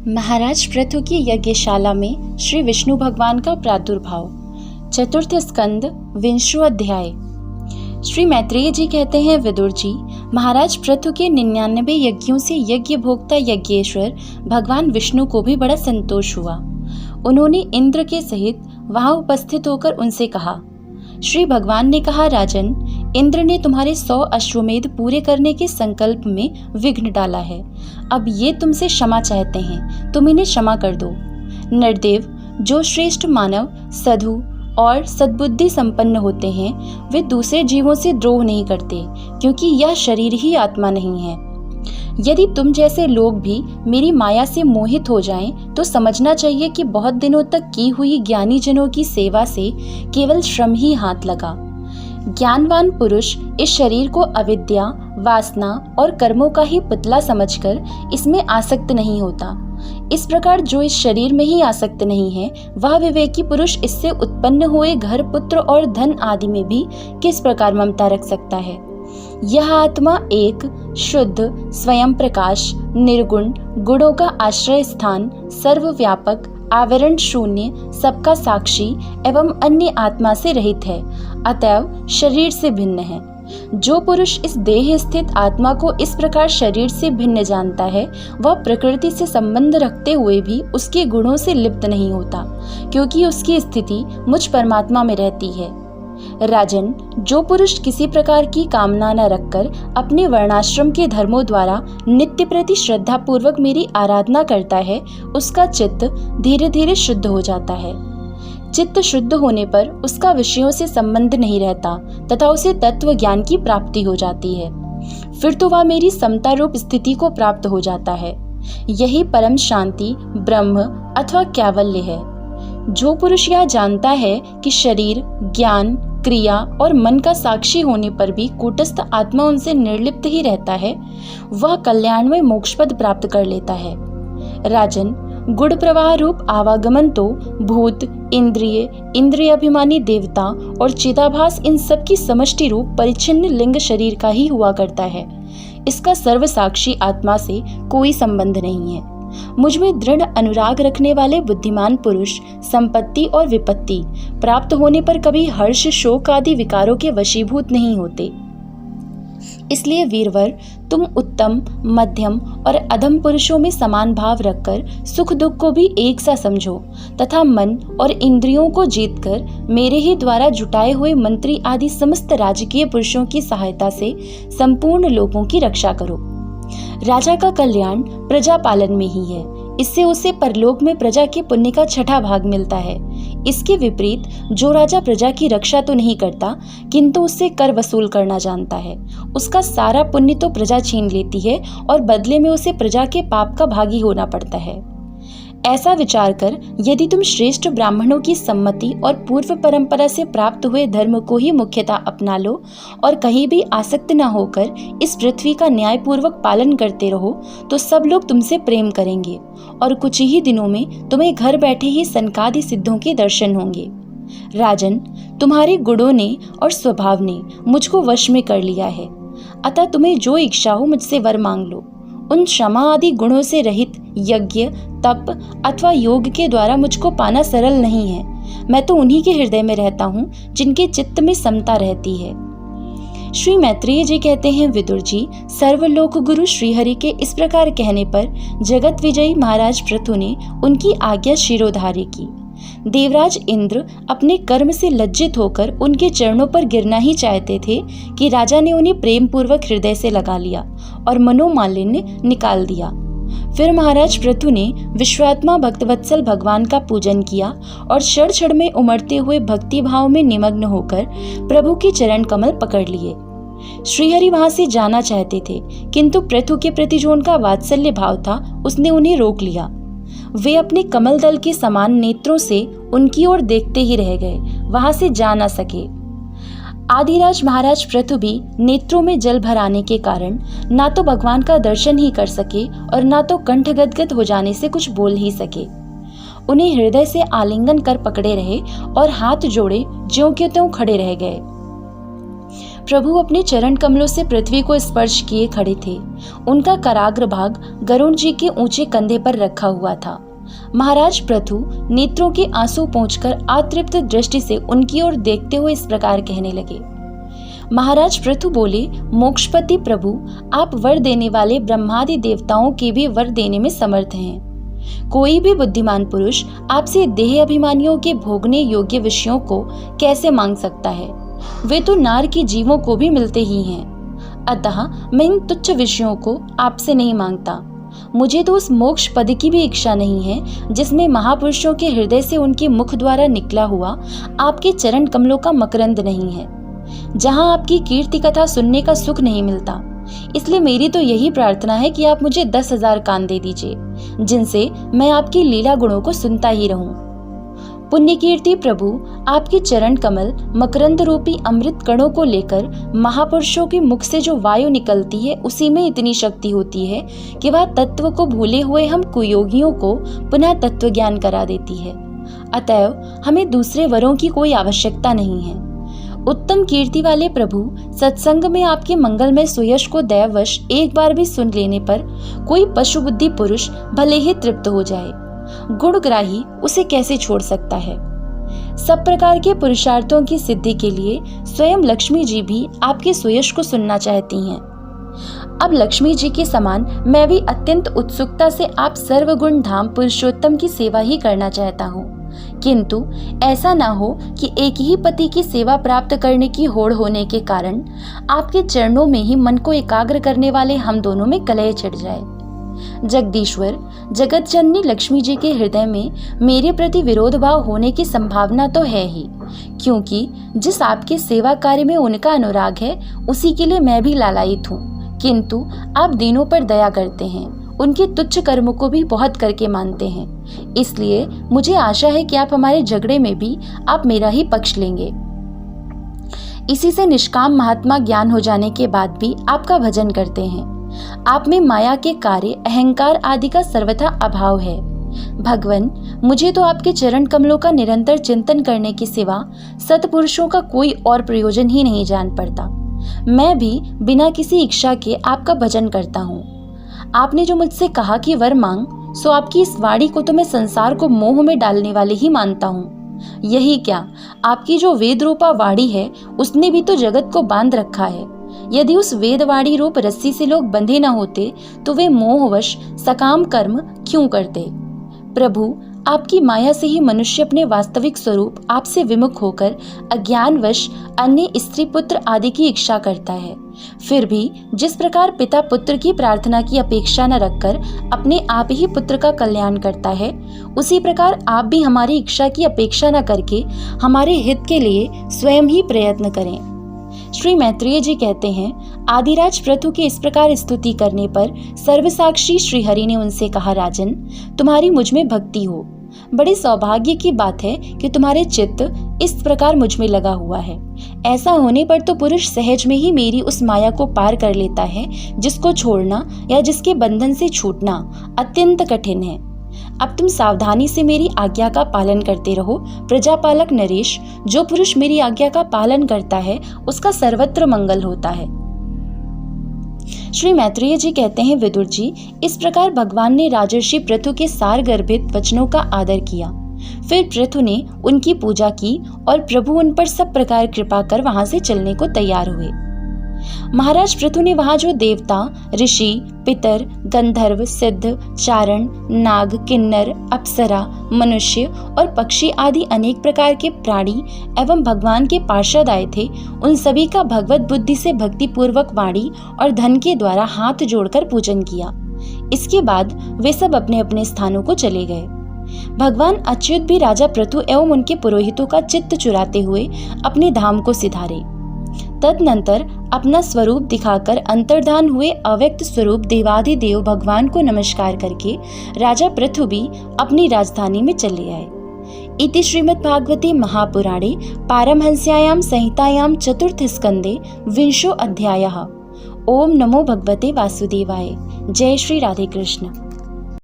महाराज पृथु की यज्ञशाला में श्री विष्णु भगवान का प्रादुर्भाव। चतुर्थ स्कंद 20वां अध्याय। श्री मैत्रेय जी कहते हैं, विदुर जी, महाराज पृथु के 99 यज्ञों से यज्ञ भोक्ता यज्ञेश्वर भगवान विष्णु को भी बड़ा संतोष हुआ। उन्होंने इंद्र के सहित वहां उपस्थित होकर उनसे कहा, श्री भगवान ने कहा, राजन, इंद्र ने तुम्हारे 100 अश्वमेध पूरे करने के संकल्प में विघ्न डाला है। अब ये तुमसे क्षमा चाहते हैं, तुम इन्हें क्षमा कर दो। नरदेव, जो श्रेष्ठ मानव, साधु और सद्बुद्धि संपन्न होते हैं, वे दूसरे जीवों से द्रोह नहीं करते, क्योंकि यह शरीर ही आत्मा नहीं है। यदि तुम जैसे लोग भी मेरी माया से मोहित हो जाएं, तो समझना चाहिए कि बहुत दिनों तक की हुई ज्ञानी जनों की सेवा से केवल श्रम ही हाथ लगा। ज्ञानवान पुरुष इस शरीर को अविद्या, वासना और कर्मों का ही पुतला समझकर इसमें आसक्त नहीं होता। इस प्रकार जो इस शरीर में ही आसक्त नहीं है, वह विवेकी पुरुष इससे उत्पन्न हुए घर, पुत्र और धन आदि में भी किस प्रकार ममता रख सकता है। यह आत्मा एक शुद्ध, स्वयं प्रकाश, निर्गुण, गुणों का आश्रय स्थान, सर्वव्यापक, आवरण शून्य, सबका साक्षी एवं अन्य आत्मा से रहित है, अतएव शरीर से भिन्न है। जो पुरुष इस देह स्थित आत्मा को इस प्रकार शरीर से भिन्न जानता है, वह प्रकृति से संबंध रखते हुए भी उसके गुणों से लिप्त नहीं होता, क्योंकि उसकी स्थिति मुझ परमात्मा में रहती है। राजन, जो पुरुष किसी प्रकार की कामना न रखकर अपने वर्णाश्रम के धर्मों द्वारा नित्य प्रति श्रद्धा पूर्वक मेरी आराधना करता है, उसका चित्त धीरे धीरे शुद्ध हो जाता है। चित्त शुद्ध होने पर उसका विषयों से संबंध नहीं रहता तथा उसे तत्व ज्ञान की प्राप्ति हो जाती है। फिर तो वह मेरी समता रूप स्थिति को प्राप्त हो जाता है। यही परम शांति, ब्रह्म अथवा कैवल्य है। जो पुरुष यह जानता है कि शरीर, ज्ञान, क्रिया और मन का साक्षी होने पर भी कूटस्थ आत्मा उनसे निर्लिप्त ही रहता है, वह कल्याणमय मोक्षपद प्राप्त कर लेता है। राजन, गुण प्रवाह रूप आवागमन तो भूत, इंद्रिय, इंद्रिय अभिमानी देवता और चिदाभास, इन सब की समष्टि रूप परिच्छिन्न लिंग शरीर का ही हुआ करता है। इसका सर्वसाक्षी आत्मा से कोई संबंध नहीं है। मुझ में दृढ़ अनुराग रखने वाले बुद्धिमान पुरुष संपत्ति और विपत्ति प्राप्त होने पर कभी हर्ष, शोक आदि विकारों के वशीभूत नहीं होते। इसलिए वीरवर, तुम उत्तम, मध्यम और अधम पुरुषों में समान भाव रखकर सुख दुख को भी एक सा समझो तथा मन और इंद्रियों को जीतकर मेरे ही द्वारा जुटाए हुए मंत्री आदि समस्त राजकीय पुरुषों की सहायता से संपूर्ण लोगों की रक्षा करो। राजा का कल्याण प्रजा पालन में ही है। इससे उसे परलोक में प्रजा के पुण्य का 6ठा भाग मिलता है। इसके विपरीत जो राजा प्रजा की रक्षा तो नहीं करता, किंतु उससे कर वसूल करना जानता है, उसका सारा पुण्य तो प्रजा छीन लेती है और बदले में उसे प्रजा के पाप का भागी होना पड़ता है। ऐसा विचार कर यदि तुम श्रेष्ठ ब्राह्मणों की सम्मति और पूर्व परंपरा से प्राप्त हुए धर्म को ही मुख्यतः अपना लो और कहीं भी आसक्त न होकर इस पृथ्वी का न्यायपूर्वक पालन करते रहो, तो सब लोग तुमसे प्रेम करेंगे और कुछ ही दिनों में तुम्हें घर बैठे ही सनकादि सिद्धों के दर्शन होंगे। राजन, तुम्हारे गुणों ने और स्वभाव ने मुझको वश में कर लिया है, अतः तुम्हें जो इच्छा हो मुझसे वर मांग लो। उन क्षमा आदि गुणों से रहित यज्ञ, तप अथवा योग के द्वारा मुझको पाना सरल नहीं है। मैं तो उन्हीं के हृदय में रहता हूँ जिनके चित्त में समता रहती है। श्री मैत्रेय जी कहते हैं, विदुर जी, सर्वलोक गुरु श्रीहरि के इस प्रकार कहने पर जगत विजयी महाराज पृथु ने उनकी आज्ञा शिरोधार्य की। देवराज इंद्र अपने कर्म से लज्जित होकर उनके चरणों पर गिरना ही चाहते थे कि राजा ने उन्हें प्रेम पूर्वक हृदय से लगा लिया और मनोमालिन्य निकाल दिया। फिर महाराज पृथु ने विश्वात्मा भक्तवत्सल भगवान का पूजन किया और क्षण क्षण में उमड़ते हुए भक्ति भाव में निमग्न होकर प्रभु के चरण कमल पकड़ लिए। श्रीहरि वहां से जाना चाहते थे, किंतु पृथु के प्रति जो उनका वात्सल्य भाव था, उसने उन्हें रोक लिया। वे अपने कमल दल के समान नेत्रों से उनकी ओर देखते ही रह गए, वहां से जा न सके। आदिराज महाराज पृथु भी नेत्रों में जल भर आने के कारण ना तो भगवान का दर्शन ही कर सके और ना तो कंठ गदगद हो जाने से कुछ बोल ही सके। उन्हें हृदय से आलिंगन कर पकड़े रहे और हाथ जोड़े ज्यों के त्यों खड़े रह गए। प्रभु अपने चरण कमलों से पृथ्वी को स्पर्श किए खड़े थे। उनका कराग्र भाग गरुड़ जी के ऊंचे कंधे पर रखा हुआ था। महाराज पृथु नेत्रों के आंसू पोंछकर अतृप्त दृष्टि से उनकी ओर देखते हुए इस प्रकार कहने लगे। महाराज पृथु बोले, मोक्षपति प्रभु, आप वर देने वाले ब्रह्मादि देवताओं के भी वर देने में समर्थ हैं। कोई भी बुद्धिमान पुरुष आपसे देह अभिमानियों के भोगने योग्य विषयों को कैसे मांग सकता है? वे तो नार के जीवों को भी मिलते ही हैं। अतः मैं इन तुच्छ विषयों को आपसे नहीं मांगता। मुझे तो उस मोक्ष पद की भी इच्छा नहीं है जिसमें महापुरुषों के हृदय से उनके मुख द्वारा निकला हुआ आपके चरण कमलों का मकरंद नहीं है, जहां आपकी कीर्ति कथा सुनने का सुख नहीं मिलता। इसलिए मेरी तो यही प्रार्थना है कि आप मुझे 10,000 कान दे दीजिए, जिनसे मैं आपकी लीला गुणों को सुनता ही रहूं। पुण्य कीर्ति प्रभु, आपके चरण कमल मकरंद रूपी अमृत कणों को लेकर महापुरुषों के मुख से जो वायु निकलती है, उसी में इतनी शक्ति होती है कि वह तत्व को भूले हुए हम कुयोगियों को पुनः तत्व ज्ञान करा देती है। अतएव हमें दूसरे वरों की कोई आवश्यकता नहीं है। उत्तम कीर्ति वाले प्रभु, सत्संग में आपके मंगलमय सुयश को दैववश एक बार भी सुन लेने पर कोई पशु बुद्धि पुरुष भले ही तृप्त हो जाए, गुणग्राही उसे कैसे छोड़ सकता है? सब प्रकार के पुरुषार्थों की सिद्धि के लिए स्वयं लक्ष्मी जी भी आपके सुयश को सुनना चाहती हैं। अब लक्ष्मी जी के समान मैं भी अत्यंत उत्सुकता से आप सर्वगुण धाम पुरुषोत्तम की सेवा ही करना चाहता हूँ, किंतु ऐसा ना हो कि एक ही पति की सेवा प्राप्त करने की होड़ होने के कारण आपके चरणों में ही मन को एकाग्र करने वाले हम दोनों में कलह छिड़ जाए। जगदीश्वर, जगत जननी लक्ष्मी जी के हृदय में मेरे प्रति विरोध भाव होने की संभावना तो है ही, क्योंकि जिस आपके सेवा कार्य में उनका अनुराग है उसी के लिए मैं भी लालायित हूँ। किंतु आप दीनों पर दया करते हैं, उनके तुच्छ कर्मों को भी बहुत करके मानते हैं। इसलिए मुझे आशा है कि आप हमारे झगड़े में भी आप मेरा ही पक्ष लेंगे। इसी से निष्काम महात्मा ज्ञान हो जाने के बाद भी आपका भजन करते हैं। आप में माया के कार्य, अहंकार आदि का सर्वथा अभाव है। भगवन, मुझे तो आपके चरण कमलों का निरंतर चिंतन करने के सिवा सत्पुरुषों का कोई और प्रयोजन ही नहीं जान पड़ता। मैं भी बिना किसी इच्छा के आपका भजन करता हूँ। आपने जो मुझसे कहा कि वर मांग, सो आपकी इस वाणी को तो मैं संसार को मोह में डालने वाले ही मानता हूँ। यही क्या, आपकी जो वेद रूपा वाणी है उसने भी तो जगत को बांध रखा है। यदि उस वेदवाणी रूप रस्सी से लोग बंधे न होते तो वे मोहवश सकाम कर्म क्यों करते? प्रभु, आपकी माया से ही मनुष्य अपने वास्तविक स्वरूप आपसे विमुख होकर अज्ञानवश अन्य स्त्री पुत्र आदि की इच्छा करता है। फिर भी जिस प्रकार पिता पुत्र की प्रार्थना की अपेक्षा न रखकर अपने आप ही पुत्र का कल्याण करता है, उसी प्रकार आप भी हमारी इच्छा की अपेक्षा न करके हमारे हित के लिए स्वयं ही प्रयत्न करें। श्री मैत्रेय जी कहते हैं, आदिराज पृथु के इस प्रकार स्तुति करने पर सर्वसाक्षी श्री हरि ने उनसे कहा, राजन, तुम्हारी मुझ में भक्ति हो। बड़े सौभाग्य की बात है कि तुम्हारे चित्त इस प्रकार मुझ में लगा हुआ है। ऐसा होने पर तो पुरुष सहज में ही मेरी उस माया को पार कर लेता है, जिसको छोड़ना या जिसके बंधन से छूटना अत्यंत कठिन है। अब तुम सावधानी से मेरी आज्ञा का पालन करते रहो। प्रजापालक नरेश, जो पुरुष मेरी आज्ञा का पालन करता है उसका सर्वत्र मंगल होता है। श्री मैत्रेय जी कहते हैं, विदुर जी, इस प्रकार भगवान ने राजर्षि पृथु के सार गर्भित वचनों का आदर किया। फिर पृथु ने उनकी पूजा की और प्रभु उन पर सब प्रकार कृपा कर वहां से चलने को तैयार हुए। महाराज पृथु ने वहां जो देवता, ऋषि, पितर, गंधर्व, सिद्ध, चारण, नाग, किन्नर, अप्सरा, मनुष्य और पक्षी आदि अनेक प्रकार के प्राणी एवं भगवान के पार्षद आए थे, उन सभी का भगवत बुद्धि से भक्ति पूर्वक वाणी और धन के द्वारा हाथ जोड़कर पूजन किया। इसके बाद वे सब अपने अपने स्थानों को चले गए। भगवान अच्युत भी राजा पृथु एवं उनके पुरोहितों का चित्त चुराते हुए अपने धाम को सिधारे। तदनंतर अपना स्वरूप दिखाकर अंतर्धान हुए अव्यक्त स्वरूप देवाधिदेव भगवान को नमस्कार करके राजा पृथु भी अपनी राजधानी में चले आए। इति श्रीमद्भागवते महापुराणे पारमहंस्यायां संहितायां चतुर्थ स्कंदे 20 अध्यायः। ओम नमो भगवते वासुदेवाय। जय श्री राधे कृष्ण।